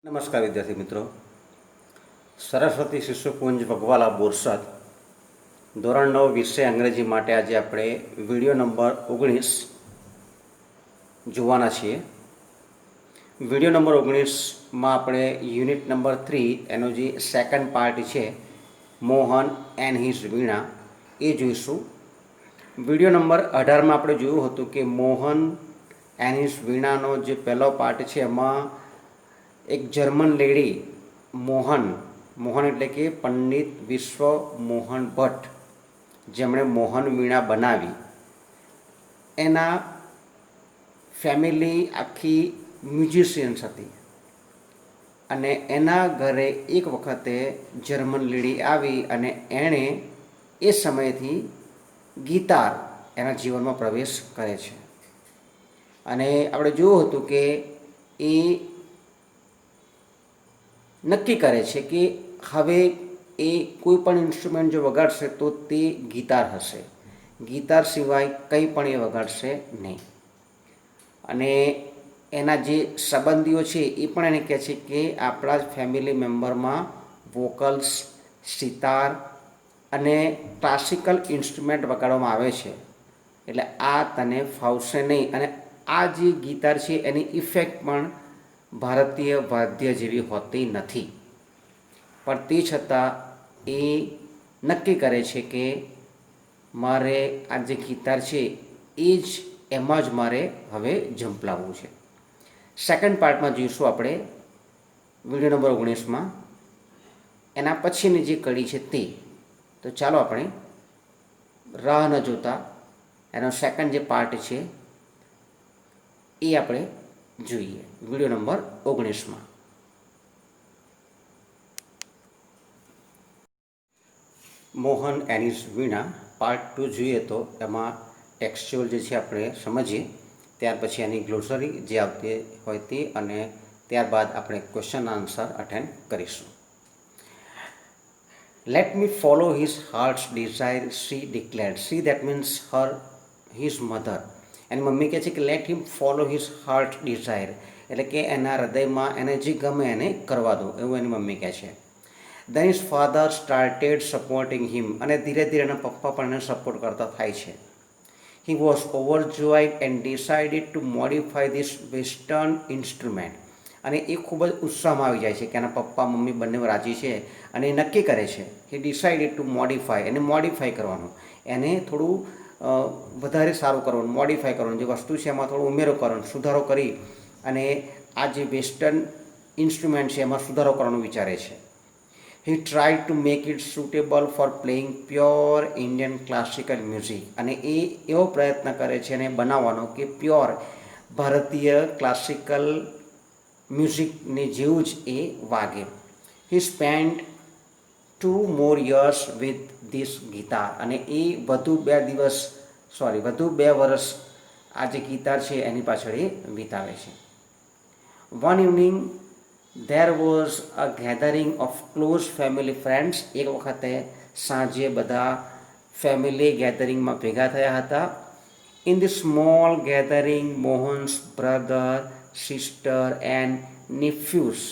નમસ્કાર વિદ્યાર્થી મિત્રો, સરસ્વતી શિશુકુંજ વગવાલા બોરસદ ધોરણ 9 વિષય અંગ્રેજી માટે આજે આપણે વિડીયો નંબર 19 જોવાના છીએ. વિડીયો નંબર 19માં આપણે યુનિટ નંબર 3 એનો જે સેકન્ડ પાર્ટ છે મોહન એન્ડ હિઝ વીણા એ જોઈશું. વિડીયો નંબર 18માં આપણે જોયું હતું કે મોહન એન્ડ હિઝ વીણાનો જે પહેલો પાર્ટ છે એમાં એક જર્મન લેડી મોહન એટલે કે પંડિત વિશ્વ મોહન ભટ્ટ, જેમણે મોહન વીણા બનાવી, એના ફેમિલી આખી મ્યુઝિશિયન્સ હતી અને એના ઘરે એક વખતે જર્મન લેડી આવી અને એણે એ સમયથી ગિટાર એના જીવનમાં પ્રવેશ કરે છે. અને આપણે જોયું હતું કે એ નક્કી કરે છે કે હવે એ કોઈ પણ ઇન્સ્ટ્રુમેન્ટ જો વગાડશે તો તે ગિટાર હશે, ગિટાર સિવાય કંઈ પણ એ વગાડશે નહીં. અને એના જે સંબંધીઓ છે એ પણ એને કહે છે કે આપણા જ ફેમિલી મેમ્બરમાં વોકલ્સ, સિતાર અને ક્લાસિકલ ઇન્સ્ટ્રુમેન્ટ વગાડવામાં આવે છે, એટલે આ તને ફાવશે નહીં. અને આ જે ગિટાર છે એની ઇફેક્ટ પણ ભારતીય વાદ્ય જેવી હોતી નથી, પણ તે છતાં એ નક્કી કરે છે કે મારે આ જે ગિટાર છે એ જ એમાં જ મારે હવે ઝંપલાવવું છે. સેકન્ડ પાર્ટમાં જોઈશું આપણે વિડીયો નંબર 19માં એના પછીની જે કડી છે તે. તો ચાલો આપણે રાહ ન જોતા એનો સેકન્ડ જે પાર્ટ છે એ આપણે જોઈએ વિડીયો નંબર 19માં. Mohan and his veena part 2 જોઈએ તો એમાં ટેક્સ્ચ્યુઅલ જે છે આપણે સમજીએ, ત્યાર પછી એની ગ્લોસરી જે આવતી હોય તે, અને ત્યારબાદ આપણે ક્વેશ્ચન આન્સર અટેન્ડ કરીશું. Let me follow his heart's desire, she declared. She that means his mother. એની મમ્મી કહે છે કે let him follow his heart desire, એટલે કે એના હૃદયમાં એને જે ગમે એને કરવા દો, એવું એની મમ્મી કહે છે. દેન હિઝ ફાધર સ્ટાર્ટેડ સપોર્ટિંગ હિમ, અને ધીરે ધીરે એના પપ્પા પણ એને સપોર્ટ કરતા થાય છે. He was overjoyed and decided to modify this western instrument, અને એ ખૂબ જ ઉત્સાહમાં આવી જાય છે કે એના પપ્પા મમ્મી બંને રાજી છે અને એ નક્કી કરે છે હી ડિસાઇડેડ ટુ મોડિફાય, એને મોડિફાય કરવાનું, એને થોડું વધારે સારું કરવાનું, મોડિફાય કરવાનું, જે વસ્તુ છે એમાં થોડો ઉમેરો કરવાનો, સુધારો કરી અને આ જે વેસ્ટર્ન ઇન્સ્ટ્રુમેન્ટ છે એમાં સુધારો કરવાનું વિચારે છે. He try to make it suitable for playing pure Indian classical music, અને એ એવો પ્રયત્ન કરે છે એને બનાવવાનો કે પ્યોર ભારતીય ક્લાસિકલ મ્યુઝિકને જેવું જ એ વાગે. He spend 2 more years with this guitar, અને એ વધુ 2 વર્ષ આ જે ગિટાર છે એની પાછળ એ વિતાવે છે. One evening there was a gathering of close family friends. એક વખતે સાંજે બધા ફેમિલી ગેધરિંગમાં ભેગા થયા હતા. In the small gathering, Mohan's brother, sister and nephews,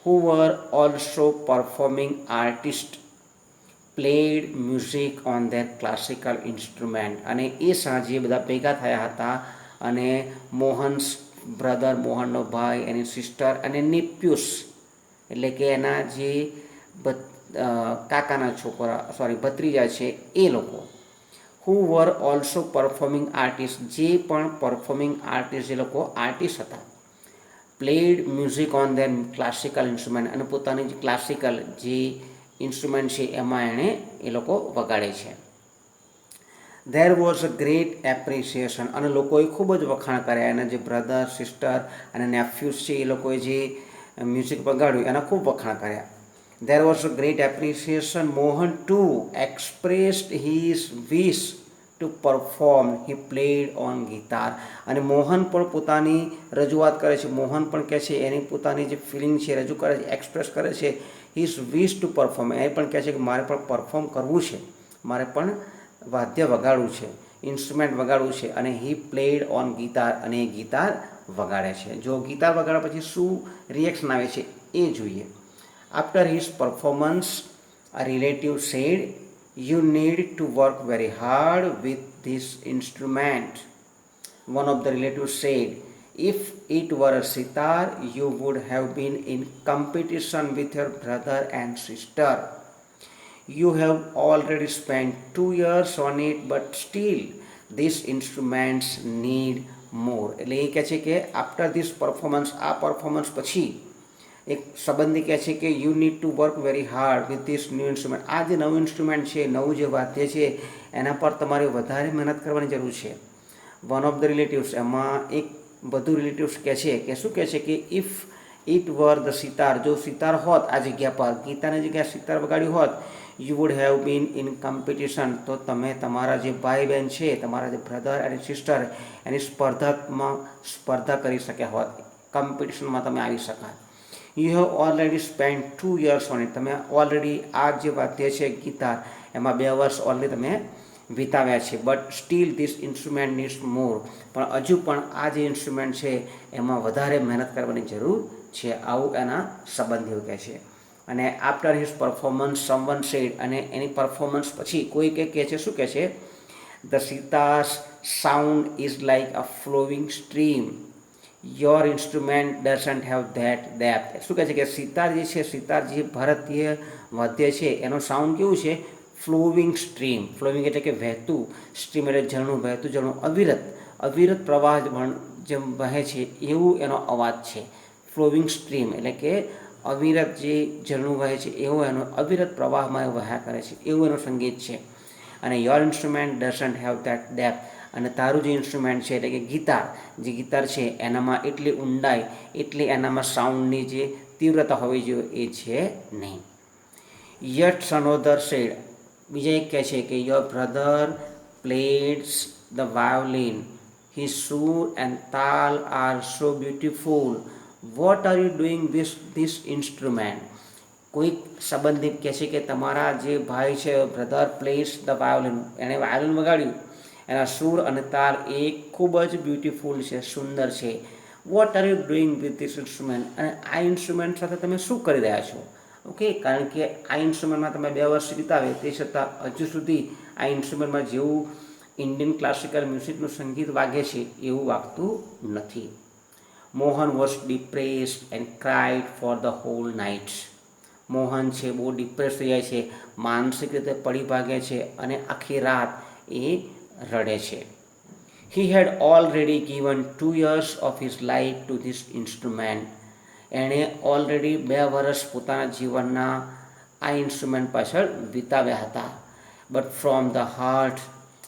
who were also performing artists, played music on their classical instrument. અને એ સાંજે બધા ભેગા થયા હતા અને મોહન્સ બ્રધર, મોહનનો ભાઈ, એની સિસ્ટર અને નેપ્યુસ એટલે કે એના જે કાકાના છોકરા ભત્રીજા છે એ લોકો, હુ વર ઓલ્સો પરફોર્મિંગ આર્ટિસ્ટ, જે પણ પરફોર્મિંગ આર્ટિસ્ટ, જે લોકો આર્ટિસ્ટ હતા, played music on there classical instrument, અને પોતાની જે ક્લાસિકલ જે ઇન્સ્ટ્રુમેન્ટ છે એમાં એણે એ લોકો વગાડે છે. There was a great appreciation, અને લોકોએ ખૂબ જ વખાણ કર્યા, એના જે બ્રધર, સિસ્ટર અને નેફ્યુઝ છે એ લોકોએ જે મ્યુઝિક વગાડ્યું એના ખૂબ વખાણ કર્યા. There was a great appreciation. Mohan too expressed his wish to perform, he played on guitar, અને મોહન પણ પોતાની રજૂઆત કરે છે, મોહન પણ કહે છે એની પોતાની જે ફિલિંગ છે રજૂ કરે છે, એક્સપ્રેસ કરે છે હિઝ વિશ ટુ પરફોર્મ, એ પણ કહે છે કે મારે પણ પરફોર્મ કરવું છે, મારે પણ વાદ્ય વગાડવું છે, ઇન્સ્ટ્રુમેન્ટ વગાડવું છે, અને હી પ્લેડ ઓન ગિટાર, અને એ ગિટાર વગાડે છે. જો ગિટાર વગાડ્યા પછી શું રિએક્શન આવે છે એ જોઈએ. After his performance a relative said, "You need to work very hard with this instrument." One of the relatives said, "If it were a sitar, you would have been in competition with your brother and sister. You have already spent 2 years on it, but still, these instruments need more." એટલે એ કહે છે કે after this performance, આ performance પછી એક સંબંધી કહે છે કે you need to work very hard with this new instrument. આ જે નવું ઇન્સ્ટ્રુમેન્ટ છે, નવું જે વાદ્ય છે, એના પર તમારે વધારે મહેનત કરવાની જરૂર છે. વન ઓફ ધ રિલેટિવ્સ, એમાં એક બધું રિલેટિવ્સ કહે છે કે શું કહે છે કે if it were the sitar, જો સિતાર હોત આ જગ્યા પર, ગીતાની જગ્યાએ સિતાર વગાડ્યું હોત, you would have been in competition, તો તમે તમારા જે ભાઈ બહેન છે, તમારા જે બ્રધર અને સિસ્ટર, એની સ્પર્ધા કરી શક્યા હોત, કોમ્પિટિશનમાં તમે આવી શકાત. You have already spend 2 years on it, તમે ઓલરેડી આ જે વાદ્ય છે ગીતાર, એમાં 2 વર્ષ ઓલરેડી તમે વિતાવ્યા છે. But still this instrument needs more, પણ હજુ પણ આ જે ઇન્સ્ટ્રુમેન્ટ છે એમાં વધારે મહેનત કરવાની જરૂર છે, આવું એના સંબંધીઓ કહે છે. અને after his performance someone said, અને એની પરફોર્મન્સ પછી કોઈ કહે છે, શું કહે છે, the sitar's sound is like a flowing stream, your instrument doesn't have that depth. શું કહે છે કે સિતાર જે છે, સિતાર જે ભારતીય વાદ્ય છે, એનો સાઉન્ડ કેવું છે, ફ્લોવિંગ સ્ટ્રીમ. ફ્લોવિંગ એટલે કે વહેતું, સ્ટ્રીમ એટલે ઝરણું, વહેતું ઝરણું, અવિરત પ્રવાહ જેમ વહે છે એવું એનો અવાજ છે. ફ્લોવિંગ સ્ટ્રીમ એટલે કે અવિરત જે ઝરણું વહે છે એવો એનો અવિરત પ્રવાહમાં વહ્યા કરે છે, એવું એનું સંગીત છે. અને your instrument doesn't have that depth, અને તારું જે ઇન્સ્ટ્રુમેન્ટ છે એટલે કે ગીતાર છે, એનામાં એટલી ઊંડાઈ, એટલી એનામાં સાઉન્ડની જે તીવ્રતા હોવી જોઈએ એ છે નહીં. યટ અનોધર સેડ, બીજા એક કહે છે કે your brother plays the violin, his sur and tal are so beautiful. What are you doing with this instrument? કોઈક સંબંધિત કહે છે કે તમારા જે ભાઈ છે, બ્રધર પ્લેસ ધ વાયોલિન, એણે વાયોલિન વગાડ્યું, એના સૂર અને તાલ એ ખૂબ જ બ્યુટિફુલ છે, સુંદર છે. What are you doing with this instrument, અને આ ઇન્સ્ટ્રુમેન્ટ સાથે તમે શું કરી રહ્યા છો? ઓકે, કારણ કે આ ઇન્સ્ટ્રુમેન્ટમાં તમે 2 વર્ષ વિતાવે, તે છતાં હજુ સુધી આ ઇન્સ્ટ્રુમેન્ટમાં જેવું ઇન્ડિયન ક્લાસિકલ મ્યુઝિકનું સંગીત વાગે છે એવું વાગતું નથી. Mohan was depressed and cried for the whole night. Mohan છે બહુ ડિપ્રેસ થઈ જાય છે, માનસિક રીતે પડી ભાગે છે, અને આખી રાત એ રડે છે. He had already given 2 years of his life to this instrument. એણે ઓલરેડી 2 વર્ષ પોતાના જીવનના આ ઇન્સ્ટ્રુમેન્ટ પાછળ વિતાવ્યા હતા. But from the heart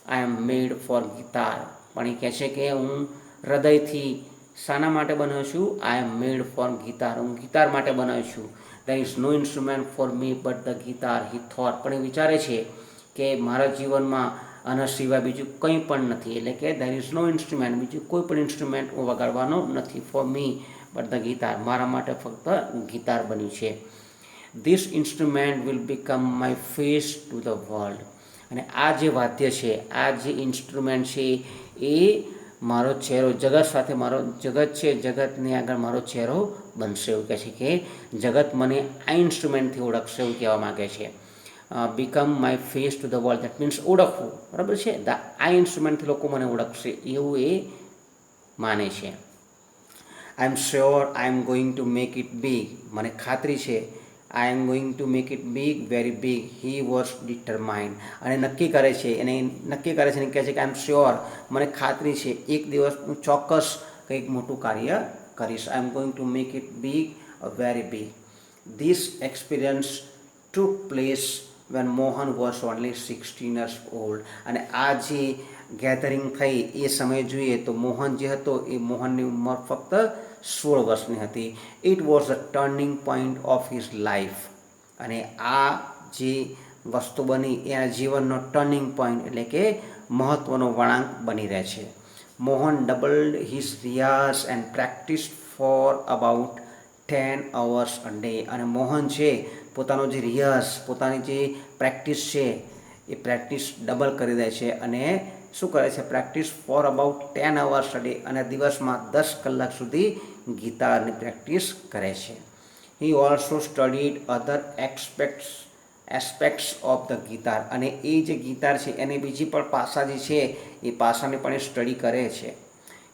I am made for guitar. પણ એ કહે છે કે હું હૃદયથી શાના માટે બન્યો છું? I am made for guitar, હું ગિટાર માટે બનાવ્યો છું. There is no instrument for me but the guitar, he thought. પણ એ વિચારે છે કે મારા જીવનમાં આના સિવાય બીજું કંઈ પણ નથી, એટલે કે દેર ઇઝ નો ઇન્સ્ટ્રુમેન્ટ, બીજું કોઈ પણ ઇન્સ્ટ્રુમેન્ટ હું વગાડવાનો નથી four me but the guitar, મારા માટે ફક્ત ગિટાર બન્યું છે. This instrument will become my face to the world. અને આ જે વાદ્ય છે, આ જે ઇન્સ્ટ્રુમેન્ટ છે એ મારો ચહેરો, જગત સાથે મારો, જગત છે, જગતની આગળ મારો ચહેરો બનશે. એવું કહે છે કે જગત મને આ ઇન્સ્ટ્રુમેન્ટથી ઓળખશે, એવું કહેવા માગે છે. Become my face to the world, that means ઓળખવું, બરાબર છે. આ ઇન્સ્ટ્રુમેન્ટથી લોકો મને ઓળખશે એવું એ માને છે. I am sure I am going to make it big. મને ખાતરી છે, I am going to make it big, very big. He was determined. અને નક્કી કરે છે અને કહે છે કે આઈ એમ શ્યોર, મને ખાતરી છે, એક દિવસ હું ચોક્કસ કંઈક મોટું કાર્ય કરીશ. I am going to make it big, very big. This experience took place when Mohan was only 16 years old. અને આ જે ગેધરિંગ થઈ એ સમયે જોઈએ તો મોહન જે હતો એ મોહનની ઉંમર ફક્ત 16 વર્ષની હતી. It was the turning point of his life. અને આ જે વસ્તુ બની એના જીવનનો ટર્નિંગ પોઈન્ટ એટલે કે મહત્ત્વનો વળાંક બની રહે છે. Mohan doubled his riyaz and practice for about 10 hours a day. અને મોહન છે પોતાનો જે રિયાઝ, પોતાની જે પ્રેક્ટિસ છે એ પ્રેક્ટિસ ડબલ કરી દે છે. અને શું કરે છે? Practice for about 10 hours a day. અને દિવસમાં 10 કલાક સુધી ગિટારની પ્રેક્ટિસ કરે છે. He also studied other aspects of the guitar, અને એ જે ગિટાર છે એને બીજી પણ પાસા જે છે એ પાસાને પણ એ સ્ટડી કરે છે.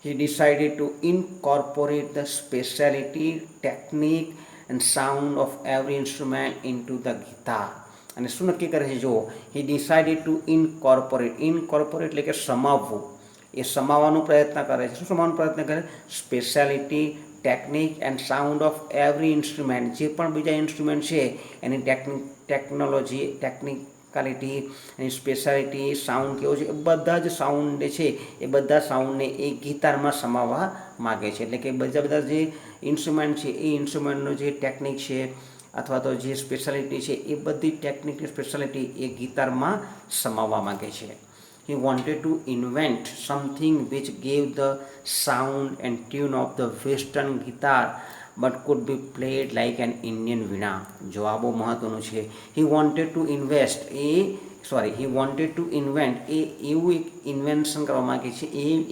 He decided to incorporate the speciality, technique and sound of every instrument into the guitar. અને શું નક્કી કરે છે? જુઓ, he decided to incorporate એટલે કે સમાવવું. એ સમાવવાનો પ્રયત્ન કરે છે. શું સમાવવાનો પ્રયત્ન કરે? Speciality, technique and sound of every instrument, જે પણ બીજા ઇન્સ્ટ્રુમેન્ટ છે એની ટેકનિકાલિટી, એની સ્પેશિયાલિટી, સાઉન્ડ કેવો છે, એ બધા જ સાઉન્ડ છે એ બધા સાઉન્ડને એ ગિટારમાં સમાવવા માગે છે. એટલે કે બધા જે ઇન્સ્ટ્રુમેન્ટ છે એ ઇન્સ્ટ્રુમેન્ટનો જે ટેકનિક છે અથવા તો જે સ્પેશિયાલિટી છે એ બધી ટેકનિકની સ્પેશિયાલિટી એ ગિટારમાં સમાવવા માગે છે. He wanted to invent something which gave the sound and tune of the western guitar but could be played like an Indian વીણા. જો આ બહુ મહત્વનું છે. He wanted to invent એવું એક ઇન્વેન્શન કરવા માગે છે,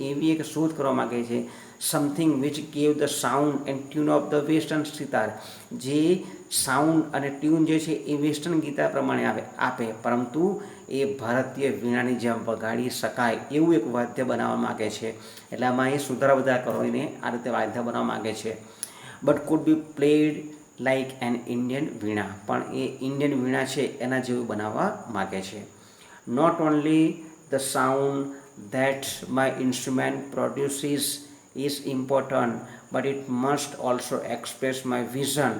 એવી એક શોધ કરવા માગે છે, something which gave the sound and tune of the western guitar, જે સાઉન્ડ અને ટ્યુન જે છે એ વેસ્ટર્ન ગિટાર પ્રમાણે આપે પરંતુ એ ભારતીય વીણાની જેમ વગાડી શકાય એવું એક વાદ્ય બનાવવા માગે છે. એટલે આમાં એ સુધારા બધા કરીને આ રીતે વાદ્ય બનાવવા માગે છે. But could be played like an Indian veena, પણ એ ઇન્ડિયન વીણા છે એના જેવું બનાવવા માગે છે. Not only the sound that my instrument produces is important, but it must also express my vision,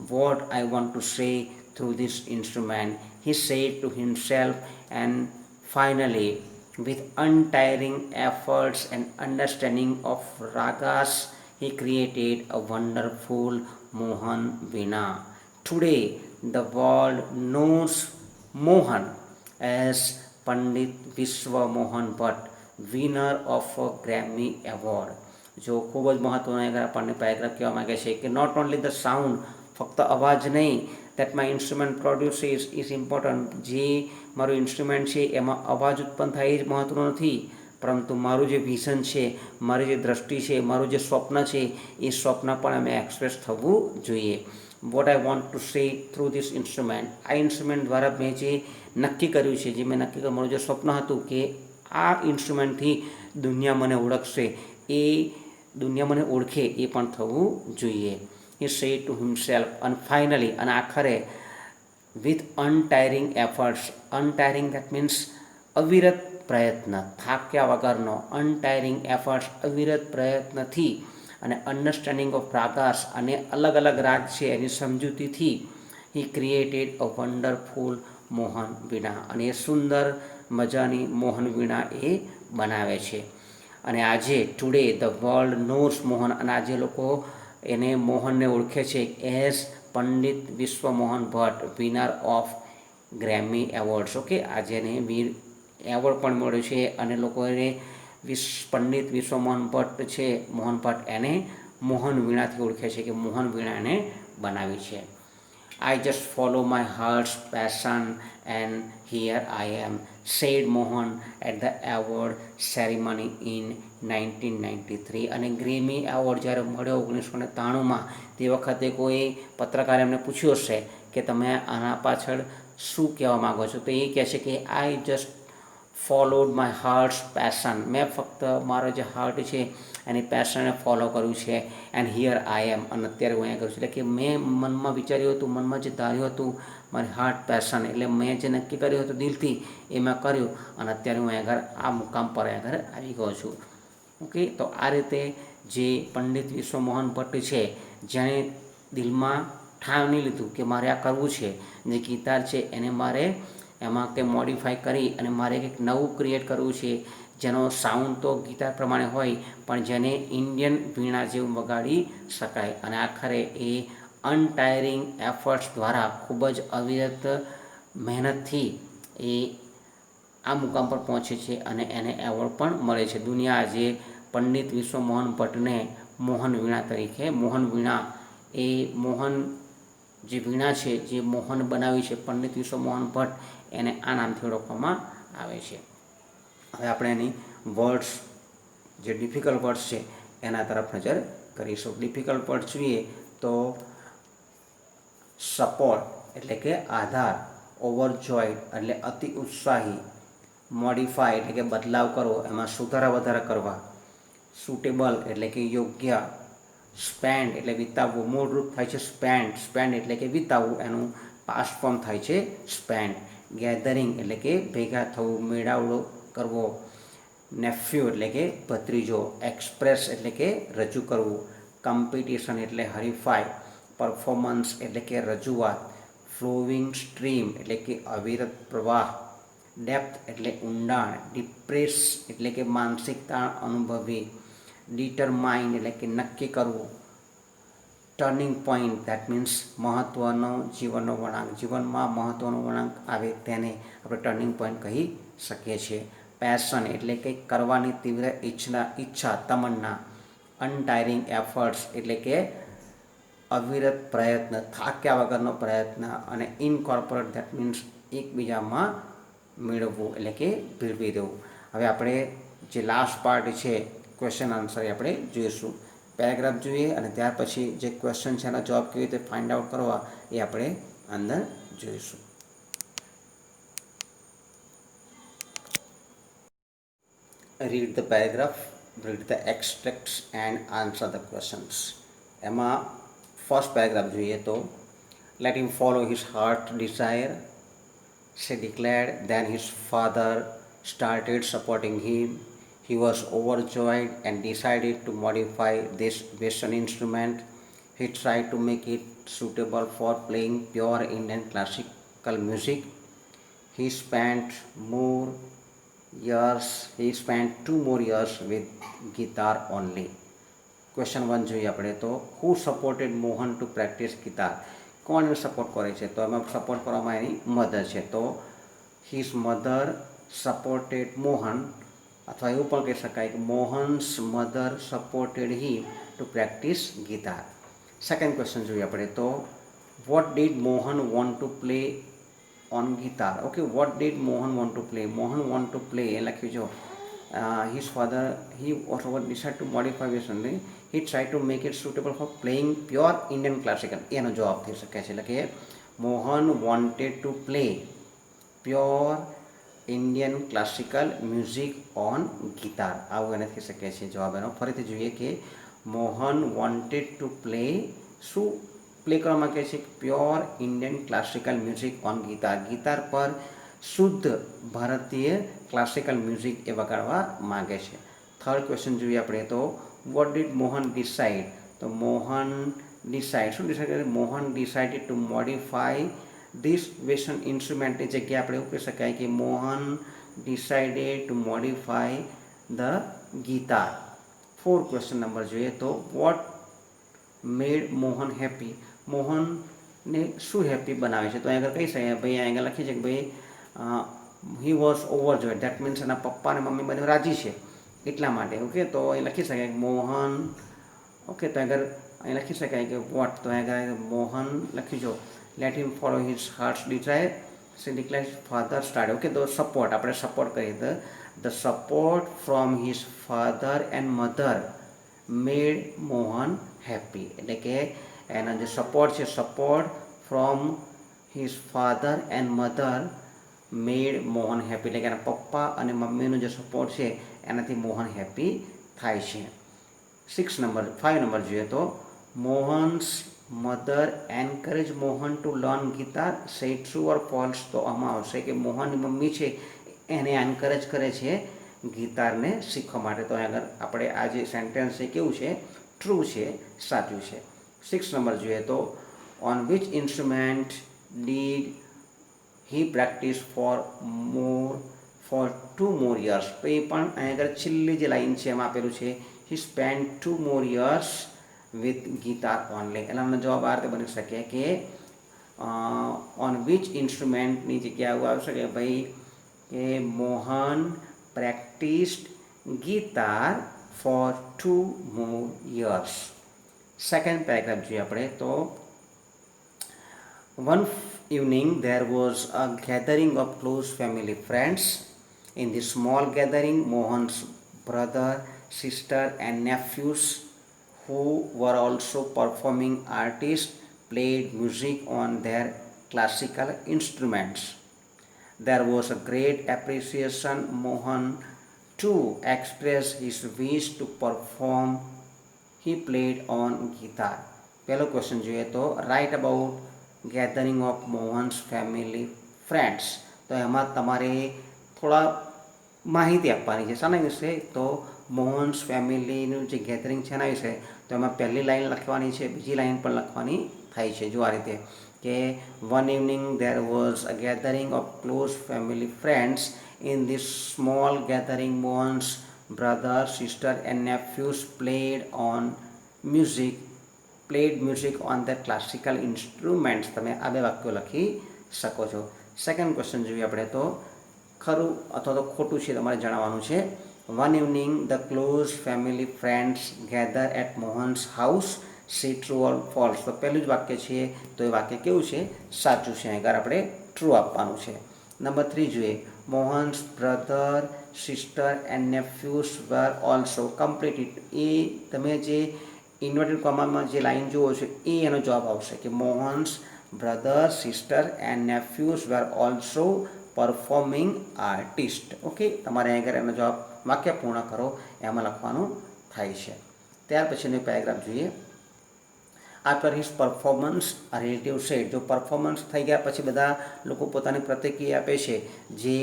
what I want to say through this instrument, he said to himself, and finally, with untiring efforts and understanding of ragas, he created a wonderful Mohan Veena. Today, the world knows Mohan as Pandit Vishwa Mohan Bhatt, winner of a Grammy Award. જો ખૂબ જ મહત્વનો આપણને paragraph કહેવા માગે છે કે not only the sound, ફક્ત અવાજ નહીં, that my instrument produces is important, જે મારું ઇન્સ્ટ્રુમેન્ટ છે એમાં અવાજ ઉત્પન્ન થાય એ જ મહત્વનું નથી, પરંતુ મારું જે વિઝન છે, મારી જે દ્રષ્ટિ છે, મારું જે સ્વપ્ન છે એ સ્વપ્ન પણ અમે એક્સપ્રેસ થવું જોઈએ. What I want to say through this instrument, આ ઇન્સ્ટ્રુમેન્ટ દ્વારા મેં જે નક્કી કર્યું છે, જે મેં નક્કી કર્યું, મારું જે સ્વપ્ન હતું કે આ ઇન્સ્ટ્રુમેન્ટથી દુનિયા મને ઓળખશે, એ દુનિયા મને ઓળખે એ પણ થવું જોઈએ. He said to himself, and finally, અને આખરે, with untiring efforts, untiring that means અવિરત પ્રયત્ન, થાક્યા વગરનો, untiring efforts અવિરત પ્રયત્નથી, અને અન્ડરસ્ટેન્ડિંગ ઓફ રાગાસ અને અલગ અલગ રાગ છે એની સમજૂતીથી, he created a wonderful Mohan વીણા, અને એ સુંદર મજાની મોહન વીણા એ બનાવે છે. અને આજે today the world knows Mohan, અને આજે લોકો એને મોહનને ઓળખે છે એઝ પંડિત વિશ્વ Mohan Bhatt, winner of Grammy awards. Okay, આજે એને એવોર્ડ પણ મળ્યો છે અને લોકો એને પંડિત વિશ્વ મોહન ભટ્ટ છે, મોહન ભટ્ટ, એને મોહન વીણાથી ઓળખે છે કે મોહન વીણા એને બનાવી છે. I just follow my heart's passion and here I am, said Mohan at the award ceremony in 1993. અને ગ્રેમી એવોર્ડ જ્યારે મળ્યો 1993માં, તે વખતે કોઈ પત્રકારે એમને પૂછ્યું હશે કે તમે આના પાછળ શું કહેવા માગો છો, તો એ કહે છે કે I just followed my hearts passion, મેં ફક્ત મારો જે હાર્ટ છે એની પેશનને ફોલો કર્યું છે, એન્ડ હિયર આઈ એમ, અને અત્યારે હું અહીંયા કરું છું. એટલે કે મેં મનમાં વિચાર્યું હતું, મનમાં જે ધાર્યું હતું, મારી હાર્ટ પેશન, એટલે મેં જે નક્કી કર્યું હતું દિલથી એ મેં કર્યું, અને અત્યારે હું અહીંયા આગળ આ મુકામ પર અહીંયા આગળ આવી ગયો છું. ઓકે, તો આ રીતે જે પંડિત વિશ્વ મોહન ભટ્ટ છે, જેણે દિલમાં ઠાની લીધું કે મારે આ કરવું છે, જે ગિટાર છે એને મારે એમાં કંઈ મોડિફાઈ કરી અને મારે કંઈક નવું ક્રિએટ કરવું છે, જેનો સાઉન્ડ તો ગિટાર પ્રમાણે હોય પણ જેને ઇન્ડિયન વીણા જેવું વગાડી શકાય. અને આખરે એ અનટાયરિંગ એફર્ટ્સ દ્વારા, ખૂબ જ અવિરત મહેનતથી એ આ મુકામ પર પહોંચે છે અને એને એવોર્ડ પણ મળે છે. દુનિયા આજે પંડિત વિશ્વ મોહન ભટ્ટને મોહન વીણા તરીકે, મોહન વીણા એ મોહન જે વીણા છે, જે મોહન બનાવી છે પંડિત વિશ્વ મોહન ભટ્ટ, એને આ નામથી ઓળખવામાં આવે છે. હવે આપણે એની વર્ડ્સ, જે ડિફિકલ્ટ વર્ડ્સ છે એના તરફ નજર કરીશું. ડિફિકલ્ટ વર્ડ્સ જોઈએ તો સપોર્ટ એટલે કે આધાર, ઓવરજોઈડ એટલે અતિ ઉત્સાહી, મોડિફાય એટલે કે બદલાવ કરવો, એમાં સુધારા વધારા કરવા, સુટેબલ એટલે કે યોગ્ય, સ્પેન્ડ એટલે વિતાવવું, મૂળરૂપ થાય છે સ્પેન્ડ, સ્પેન્ડ એટલે કે વિતાવવું, એનું પાસ્ટ ફોર્મ થાય છે સ્પેન્ડ, ગેધરિંગ એટલે કે ભેગા થવું, મેળાવડો કરવો, નેફ્યુ એટલે કે ભત્રીજો, એક્સપ્રેસ એટલે કે રજૂ કરવું, કોમ્પિટિશન એટલે હરીફાઈ, પરફોર્મન્સ એટલે કે રજૂઆત, ફ્લોવિંગ સ્ટ્રીમ એટલે કે અવિરત પ્રવાહ, ડેપ્થ એટલે ઊંડાણ, ડિપ્રેસ એટલે કે માનસિક તાણ અનુભવી, ડિટરમાઇન એટલે કે નક્કી કરવું, ટર્નિંગ પોઈન્ટ દેટ મીન્સ મહત્ત્વનો જીવનનો વળાંક, જીવનમાં મહત્ત્વનો વળાંક આવે તેને આપણે ટર્નિંગ પોઈન્ટ કહી શકીએ છીએ. પેશન એટલે કંઈક કરવાની તીવ્ર ઈચ્છા, તમન્ના, અનટાયરિંગ એફર્ટ્સ એટલે કે અવિરત પ્રયત્ન, થાક્યા વગરનો પ્રયત્ન, અને ઇનકોર્પોરેટ દેટ મીન્સ એકબીજામાં મેળવવું એટલે કે ભેળવી દેવું. હવે આપણે જે લાસ્ટ પાર્ટ છે ક્વેશ્ચન આન્સર એ આપણે જોઈશું. પેરેગ્રાફ જોઈએ અને ત્યાર પછી જે ક્વેશ્ચન છે એના જવાબ કેવી રીતે ફાઇન્ડ આઉટ કરવા એ આપણે અંદર જોઈશું. Read the paragraph, read the extracts and answer the questions. એમાં ફર્સ્ટ પેરેગ્રાફ જોઈએ તો let him follow his heart desire, she declared. Then his father started supporting him. He was overjoyed and decided to modify this Western instrument. He tried to make it suitable for playing pure Indian classical music. He spent more he spent 2 more years with guitar only. Question 1 જોઈએ આપણે તો who supported Mohan to practice guitar. કોણ એને support કરે છે? તો એમાં support કરવામાં એની મધર છે. તો હિઝ મધર સપોર્ટેડ મોહન, અથવા એવું પણ કહી શકાય કે Mohan's mother supported him to practice guitar. Second question જોઈએ આપણે તો what did Mohan want to play on guitar. Okay, what did Mohan want to play, Mohan want to play એ લખ્યું જો his father he also decided to modify this only. He tried to make it suitable for playing pure Indian classical. એનો જવાબ થઈ શકે છે. એટલે કે Mohan wanted to play pure Indian classical music on guitar, આવું એને થઈ શકે છે જવાબ એનો. ફરીથી જોઈએ કે મોહન વોન્ટેડ ટુ પ્લે, શું પ્લે કરવા માગે છે? Pure Indian classical music on guitar, guitar પર શુદ્ધ ભારતીય ક્લાસિકલ મ્યુઝિક એ વગાડવા માગે છે. થર્ડ ક્વેશ્ચન જોઈએ આપણે તો વોટ ડીડ મોહન ડિસાઇડ. તો મોહન ડિસાઇડ, શું ડિસાઇડ કરે? Mohan decided to modify this western ઇન્સ્ટ્રુમેન્ટની જગ્યાએ આપણે એવું કહી શકાય કે Mohan decided to modify the guitar. Fourth question number જોઈએ તો વોટ મેડ મોહન હેપી. મોહનને શું હેપી બનાવે છે? તો અહીં આગળ કહી શકાય ભાઈ, અહીં આગળ લખી છે કે ભાઈ હી વોઝ ઓવરજોયડ, દેટ મીન્સ એના પપ્પા અને મમ્મી બંને રાજી છે એટલા માટે. ઓકે, તો અહીં લખી શકાય કે મોહન, ઓકે, તો આગળ અહીં લખી શકાય કે વોટ, તો આગળ મોહન લખી જો let him follow his heart's desire, she declare father start. Okay, તો સપોર્ટ, આપણે સપોર્ટ કરીએ તો the support from his father and mother made Mohan happy. એટલે કે એના જે સપોર્ટ છે, support from his father and mother made Mohan happy, એટલે કે એના પપ્પા અને મમ્મીનો જે સપોર્ટ છે એનાથી મોહન હેપી થાય છે. 5 નંબર જોઈએ તો Mohan's mother encourage Mohan to learn guitar, say true or false. તો આમાં આવશે કે મોહનની મમ્મી છે એને એન્કરેજ કરે છે ગિટારને શીખવા માટે. તો આગળ આપણે આ જે સેન્ટેન્સ છે કેવું છે? ટ્રુ છે, સાચું છે. 6 નંબર જોઈએ તો on which instrument did he practice for 2 more years. તો એ પણ અહીં આગળ છેલ્લી જે લાઈન છે એમાં આપેલું છે he spend 2 more years with guitar only. એટલે અમને જવાબ આ રીતે બની શકે કે ઓન વિચ ઇન્સ્ટ્રુમેન્ટની જગ્યાએ એવું આવશે કે ભાઈ કે Mohan practised guitar for 2 more years. Second paragraph જોઈએ આપણે તો one evening there was a gathering of close family friends. In this small gathering, Mohan's brother, sister and nephews, who were also performing artists, played music on their classical instruments. There was a great appreciation Mohan to express his wish to perform. He played on guitar. પહેલો question જોઈએ તો write about gathering of Mohan's family friends. તો એમાં તમારે થોડા માહિતી આપવાની છે શાના વિશે તો મોહન્સ ફેમિલીનું જે ગેધરિંગ છે એના વિશે. તો એમાં પહેલી લાઈન લખવાની છે, બીજી લાઈન પણ લખવાની થાય છે. જો આ રીતે કે one evening there was a gathering of close family friends. In this small gathering Mohan's brother, sister and nephews played music on their classical instruments. તમે આ બે વાક્યો લખી શકો છો. સેકન્ડ ક્વેશ્ચન જોઈએ આપણે તો ખરું અથવા તો ખોટું છે તમારે જણાવવાનું છે. One evening the close family friends gather at Mohan's house. See true or false. તો પહેલું જ વાક્ય છે તો એ વાક્ય કેવું છે સાચું છે. આગળ આપણે ટ્રુ આપવાનું છે. નંબર 3 જોઈએ Mohan's brother sister and nephews were also completed. એ તમે જે ઇન્વર્ટેડ કોમામાં જે લાઈન જુઓ છો એ એનો જવાબ આવશે કે Mohan's brother sister and nephews were also performing artist. Okay, તમારે આગળ એનો જવાબ વાક્ય પૂર્ણ કરો એમાં લખવાનું થાય છે. ત્યાર પછીનો પેરેગ્રાફ જોઈએ. After his performance relative said. જો પરફોર્મન્સ થઈ ગયા પછી બધા લોકો પોતાની પ્રતિક્રિયા આપે છે જે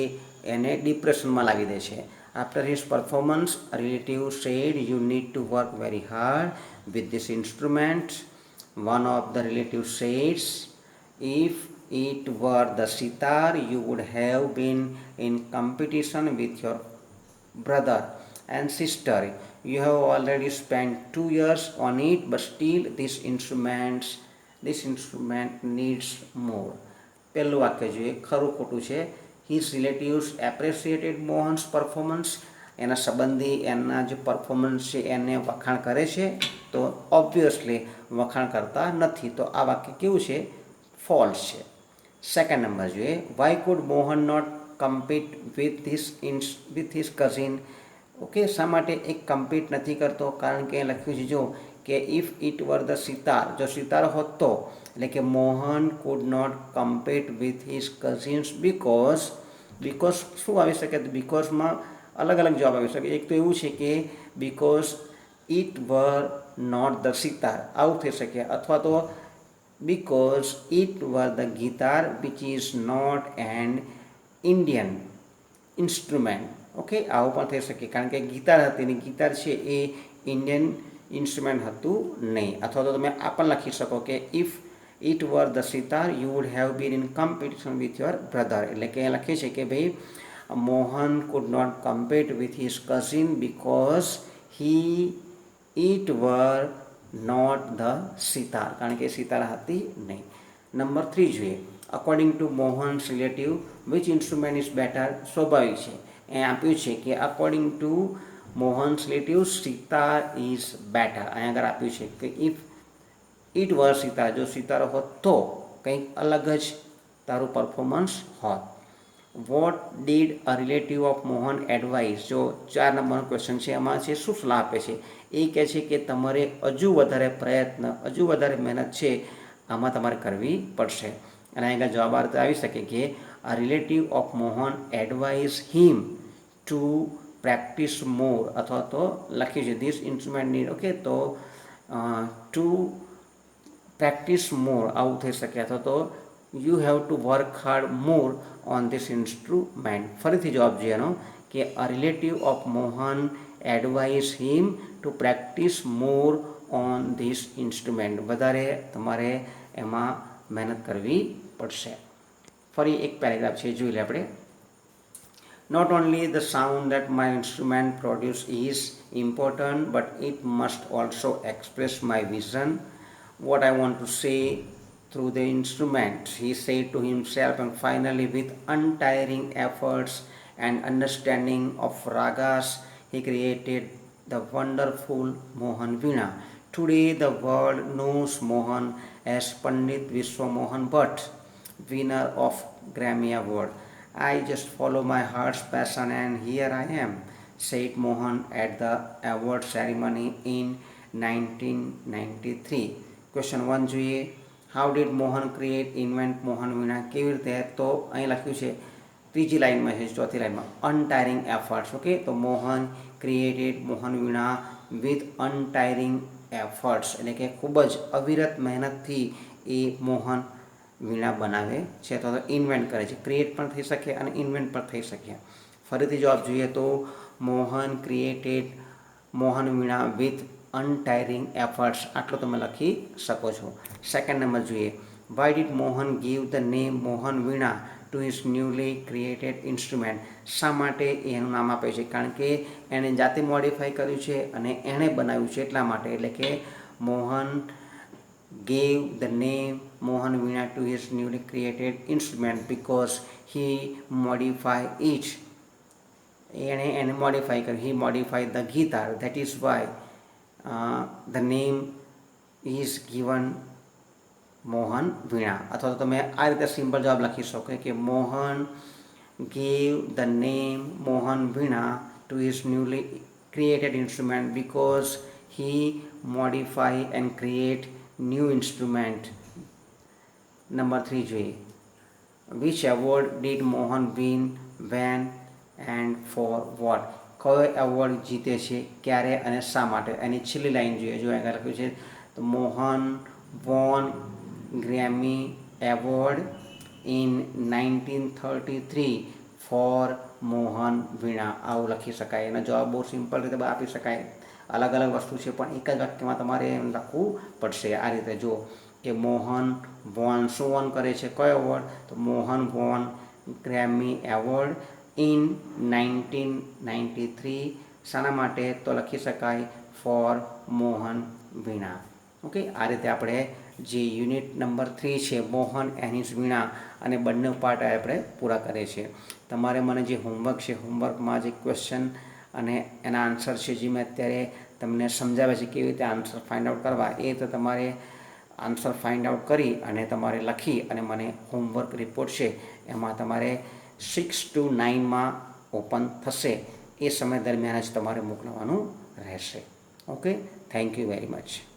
એને ડિપ્રેશનમાં લાવી દે છે. After his performance relative said you need to work very hard with this instrument. One of the relative said if it were the sitar you would have been in competition with your brother and sister. You have already spent 2 years on it, but still this instrument needs more. પહેલું વાક્ય જોઈએ ખરું ખોટું છે. His relatives appreciated Mohan's performance. એના સંબંધી એના જે પરફોર્મન્સ છે એને વખાણ કરે છે તો ઓબ્વિયસલી વખાણ કરતા નથી. તો આ વાક્ય કેવું છે ફોલ્સ છે. સેકન્ડ નંબર જોઈએ why could Mohan not compete with his cousin. Okay, શા માટે એક કમ્પીટ નથી કરતો કારણ કે લખ્યું છે જો કે if it were the sitar. જો સિતાર હોત તો એટલે કે Mohan could not compete with his cousins because શું આવી શકે બીકોઝમાં અલગ અલગ જવાબ આવી શકે. એક તો એવું છે કે because it were not the sitar આવું થઈ શકે, અથવા તો because it was the guitar which is not an Indian instrument. Okay, આવું પણ થઈ શકે કારણ કે ગિટાર હતી ને ગિટાર છે એ ઇન્ડિયન ઇન્સ્ટ્રુમેન્ટ હતું નહીં. અથવા તો તમે આ પણ લખી શકો કે if it were the sitar you would have been in competition with your brother. એટલે કે લખીએ છીએ કે ભાઈ Mohan could not compete with his cousin because it were not the sitar કારણ કે સિતાર હતી નહીં. નંબર 3 જોઈએ according to Mohan's relative which instrument is better. સ્વાભાવિક છે એ આપ્યું છે કે according to Mohan's relative sitar is better. અહીંયા આગળ આપ્યું છે કે ઇફ ઇટ વર સિતાર જો સિતાર હોત તો કંઈક અલગ જ તારું પરફોર્મન્સ હોત. What did a relative of Mohan advice. જો 4 નંબરનો ક્વેશ્ચન છે એમાં છે શું સલાહ આપે છે. એ કહે છે કે તમારે હજુ વધારે પ્રયત્ન હજુ વધારે મહેનત છે આમાં તમારે કરવી પડશે. અને આગળ જવાબ આવી શકે કે a relative of Mohan advised him to practice more અથવા તો લખ્યું છે this instrument need. ઓકે, તો to practice more આવું થઈ શકે, અથવા તો you have to work hard more on this instrument. ફરીથી જવાબ છે એનો કે a relative of Mohan advised him to practice more on this instrument. વધારે તમારે એમાં મહેનત કરવી પડશે. ફરી એક પેરેગ્રાફ છે જોઈ લે આપણે. Not only the sound that my instrument produce is important, but it must also express my vision, what I want to say through the instrument, he said to himself, and finally with untiring efforts and understanding of ragas, he created the wonderful Mohan Veena. Today the world knows Mohan as Pandit Vishwa Mohan Bhatt, winner of Grammy Award. I just follow my heart's passion and here I am, said Mohan at the award ceremony in 1993. Question 1 જોઈએ how did Mohan create invent Mohan veena, કેવી રીતે? તો અહીં લખ્યું છે ત્રીજી લાઇનમાં છે, ચોથી લાઇનમાં અનટાયરિંગ એફર્ટ્સ. ઓકે, તો Mohan created Mohan Veena with અનટાયરિંગ efforts, એટલે કે ખૂબ જ અવિરત મહેનતથી એ મોહન વીણા બનાવે છે અથવા તો ઇન્વેન્ટ કરે છે. ક્રિએટ પણ થઈ શકે અને ઇન્વેન્ટ પણ થઈ શકે. ફરીથી જવાબ જોઈએ તો Mohan created Mohan Veena with અનટાયરિંગ efforts, આટલો તમે લખી શકો છો. સેકન્ડ નંબર જોઈએ, why did Mohan give the name Mohan Veena to his newly created instrument. શા માટે એનું નામ આપે છે? કારણ કે એણે જાતે મોડિફાઈ કર્યું છે અને એણે બનાવ્યું છે એટલા માટે. એટલે કે Mohan gave the name Mohan Veena to his newly created instrument because he modified it. એને મોડિફાઈ કર્યું. He modified the guitar. That is why the name is given Mohan veena. અથવા તો તમે આ રીતે સિમ્પલ જવાબ લખી શકો કે Mohan gave the name Mohan Veena to his newly created instrument because he modify and create new instrument. Number 3 જોઈએ, which award did Mohan win, when and for what? કયો એવોર્ડ જીતે છે, ક્યારે અને શા માટે? એની છેલ્લી લાઈન જોઈએ. જો આગળ લખ્યું છે તો Mohan won Grammy award in 1933 for Mohan veena. આવું લખી શકાય. એનો જવાબ બહુ સિમ્પલ રીતે આપી શકાય. અલગ અલગ વસ્તુ છે પણ એક જ વાક્યમાં તમારે એમ લખવું પડશે. આ રીતે જો કે મોહન વોન, શું વોન કરે છે, કયો એવોર્ડ? તો Mohan won Grammy award in 1993. શાના માટે? તો લખી શકાય ફોર મોહન વીણા. ઓકે, આ રીતે આપણે જે યુનિટ નંબર 3 છે મોહન એન્ડ હિઝ વીણા, અને બંને પાર્ટ આપણે પૂરા કરે છે. તમારે મને જે હોમવર્ક છે, હોમવર્કમાં જે ક્વેશ્ચન અને એના આન્સર છે જે મેં અત્યારે તમને સમજાવ્યા છે કેવી રીતે આન્સર ફાઇન્ડ આઉટ કરવા, એ તો તમારે આન્સર ફાઇન્ડ આઉટ કરી અને તમારે લખી અને મને હોમવર્ક રિપોર્ટ છે એમાં તમારે 6 to 9માં ઓપન થશે એ સમય દરમિયાન જ તમારે મોકલવાનું રહેશે. Okay, thank you very much.